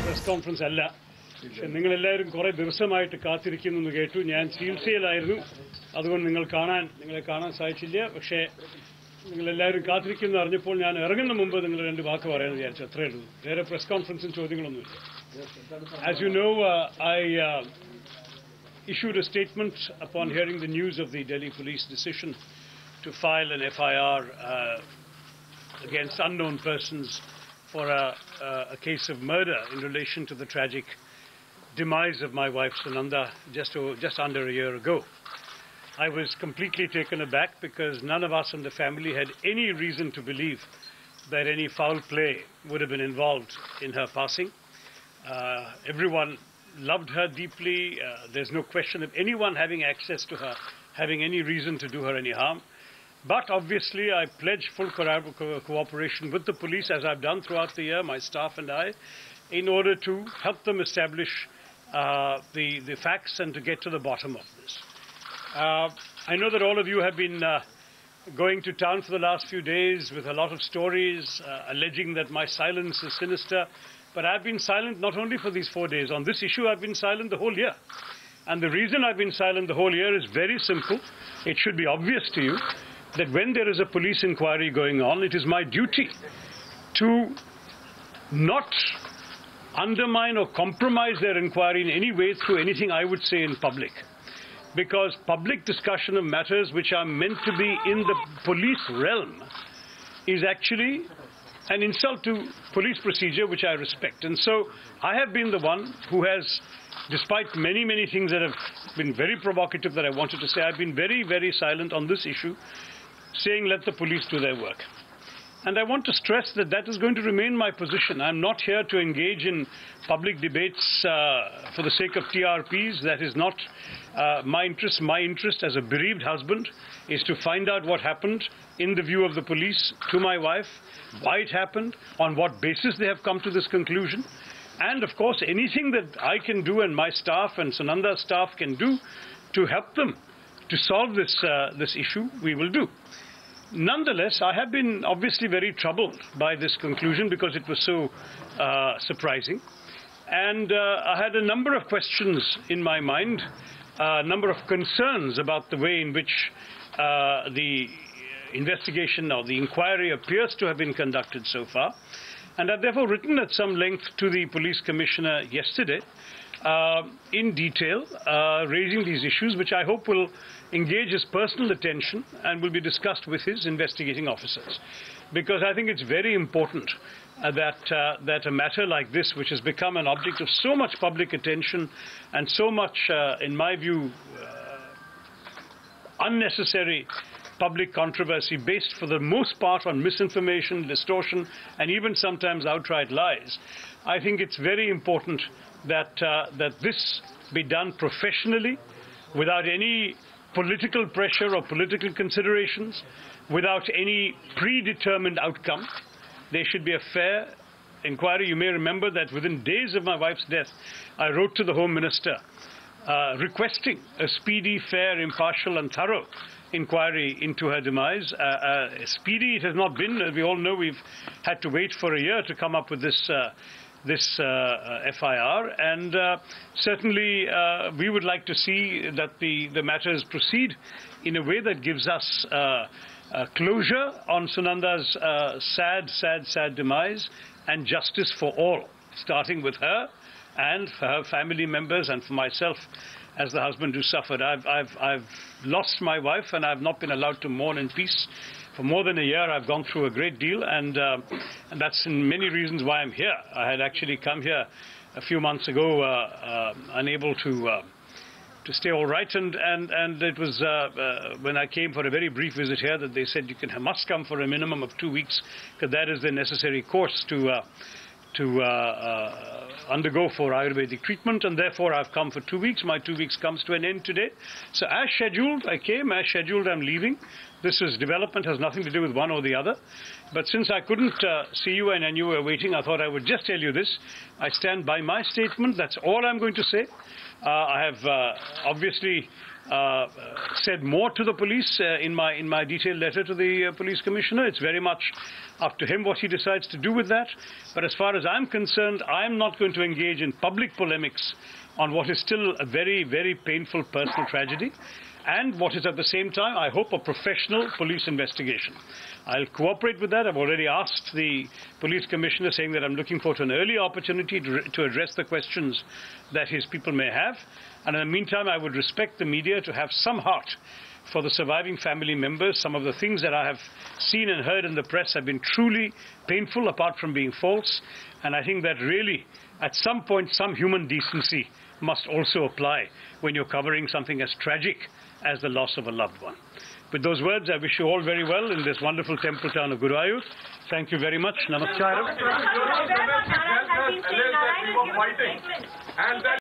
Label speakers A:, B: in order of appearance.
A: press conference alla. നിങ്ങളെല്ലാവരും കുറേ ദിവസമായിട്ട് കാത്തിരിക്കുന്നു എന്ന് കേട്ടു. ഞാൻ ചികിത്സയിലായിരുന്നു, അതുകൊണ്ട് നിങ്ങളെ കാണാൻ സാധിച്ചില്ല. പക്ഷേ നിങ്ങളെല്ലാവരും കാത്തിരിക്കുന്നു അറിഞ്ഞപ്പോൾ ഞാൻ ഇറങ്ങുന്ന മുമ്പ് നിങ്ങൾ രണ്ട് വാക്ക് പറയാമെന്ന് വിചാരിച്ചു. അത്രയേ ഉള്ളൂ. വേറെ press കോൺഫറൻസും ചോദ്യങ്ങളൊന്നുമില്ല. As you know, I issued a statement upon hearing the news of the Delhi police decision to file an FIR against unknown persons for a case of murder in relation to the tragic demise of my wife Sunanda just under a year ago. I was completely taken aback because none of us in the family had any reason to believe that any foul play would have been involved in her passing. Everyone loved her deeply. There's no question of anyone having access to her having any reason to do her any harm. But obviously I pledge full cooperation with the police, as I've done throughout the year, my staff and I, in order to help them establish the facts and to get to the bottom of this. I know that all of you have been going to town for the last few days with a lot of stories alleging that my silence is sinister, but I've been silent not only for these 4 days. On this issue I've been silent the whole year. And the reason I've been silent the whole year is very simple. It should be obvious to you that when there is a police inquiry going on, it is my duty to not undermine or compromise their inquiry in any way through anything I would say in public. Because public discussion of matters which are meant to be in the police realm is actually an insult to police procedure, which I respect. And so I have been the one who has, despite many, many things that have been very provocative that I wanted to say, I've been very, very silent on this issue, saying let the police do their work. And I want to stress that that is going to remain my position. I'm not here to engage in public debates for the sake of TRPs. That is not my interest. My interest as a bereaved husband is to find out what happened in the view of the police to my wife, why it happened, on what basis they have come to this conclusion. And of course, anything that I can do and my staff and Sunanda's staff can do to help them to solve this issue, we will do. Nonetheless, I have been obviously very troubled by this conclusion because it was so surprising. And I had a number of questions in my mind, a number of concerns about the way in which the investigation or the inquiry appears to have been conducted so far. And I've therefore written at some length to the police commissioner yesterday in detail, raising these issues, which I hope will engage his personal attention and will be discussed with his investigating officers. Because I think it's very important that a matter like this, which has become an object of so much public attention and so much, in my view, unnecessary public controversy based for the most part on misinformation, distortion, and even sometimes outright lies, I think it's very important that this be done professionally, without any political pressure or political considerations, without any predetermined outcome. There should be a fair inquiry. You may remember that within days of my wife's death, I wrote to the Home Minister requesting a speedy, fair, impartial and thorough inquiry into her demise. Speedy it has not been. As we all know, we've had to wait for a year to come up with this FIR, and certainly we would like to see that the matters proceed in a way that gives us closure on Sunanda's sad demise and justice for all, starting with her and for her family members and for myself as the husband who suffered. I've lost my wife and I've not been allowed to mourn in peace. For more than a year, I've gone through a great deal, and that's in many reasons why I'm here. I had actually come here a few months ago, unable to stay all right, and it was when I came for a very brief visit here that they said you must come for a minimum of 2 weeks, because that is the necessary course to undergo for Ayurvedic treatment, and therefore I've come for 2 weeks. My 2 weeks comes to an end today. So as scheduled, I came. As scheduled, I'm leaving. This development has nothing to do with one or the other. But since I couldn't see you and you were waiting, I thought I would just tell you this. I stand by my statement. That's all I'm going to say. I have obviously said more to the police in my detailed letter to the police commissioner. It's very much up to him what he decides to do with that. But as far as I'm concerned, I'm not going to engage in public polemics on what is still a very, very painful personal tragedy, and what is at the same time, I hope, a professional police investigation. I'll cooperate with that. I've already asked the police commissioner, saying that I'm looking forward to an early opportunity to address the questions that his people may have. And in the meantime, I would respect the media to have some heart for the surviving family members. Some of the things that I have seen and heard in the press have been truly painful, apart from being false. And I think that really, at some point, some human decency must also apply when you're covering something as tragic as the loss of a loved one. With those words, I wish you all very well in this wonderful temple town of Guruvayur. Thank you very much. Namaskaram.